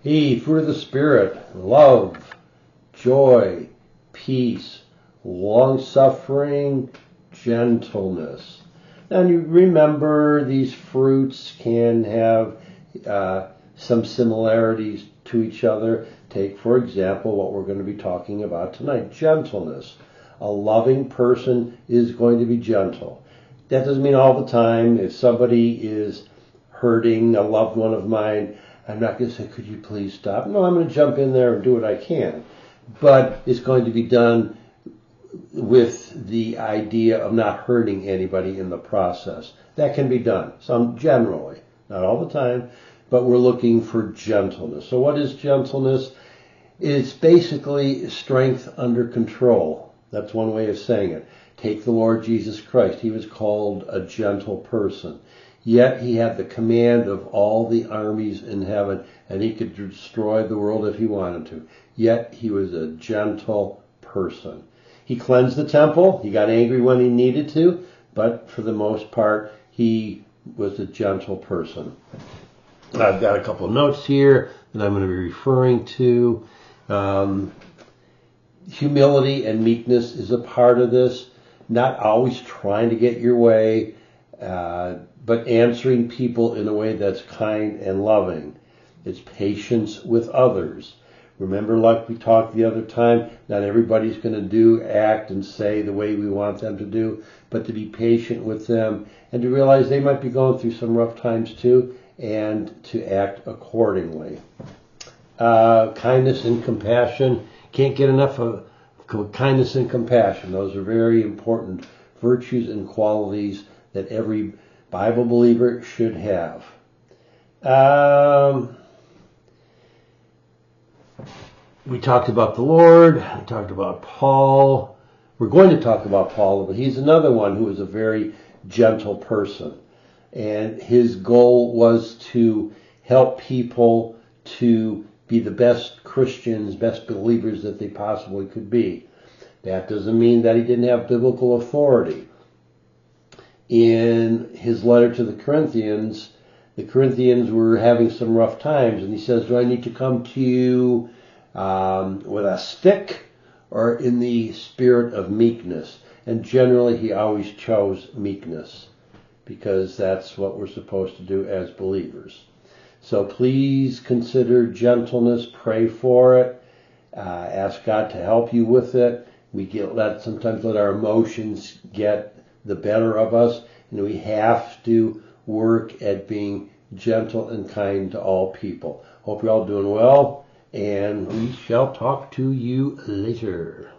Fruit of the Spirit, love, joy, peace, long-suffering, gentleness. And you remember these fruits can have some similarities to each other. Take, for example, what we're going to be talking about tonight, gentleness. A loving person is going to be gentle. That doesn't mean all the time. If somebody is hurting a loved one of mine, I'm not going to say, could you please stop? No, I'm going to jump in there and do what I can. But it's going to be done with the idea of not hurting anybody in the process. That can be done, some generally, not all the time, but we're looking for gentleness. So what is gentleness? It's basically strength under control. That's one way of saying it. Take the Lord Jesus Christ. He was called a gentle person. Yet he had the command of all the armies in heaven, and he could destroy the world if he wanted to. Yet he was a gentle person. He cleansed the temple. He got angry when he needed to, but for the most part, he was a gentle person. I've got a couple of notes here that I'm going to be referring to. Humility and meekness is a part of this. Not always trying to get your way, but answering people in a way that's kind and loving. It's patience with others. Remember, like we talked the other time, not everybody's going to act and say the way we want them to do, but to be patient with them and to realize they might be going through some rough times too, and to act accordingly. Kindness and compassion. Can't get enough of kindness and compassion. Those are very important virtues and qualities that every Bible believer should have. We talked about the Lord. We talked about Paul. We're going to talk about Paul, but he's another one who was a very gentle person. And his goal was to help people to be the best Christians, best believers that they possibly could be. That doesn't mean that he didn't have biblical authority. In his letter to the Corinthians were having some rough times, and he says, do I need to come to you with a stick or in the spirit of meekness? And generally he always chose meekness because that's what we're supposed to do as believers. So please consider gentleness, pray for it, ask God to help you with it. We sometimes let our emotions get the better of us, and we have to work at being gentle and kind to all people. Hope you're all doing well, and we shall talk to you later.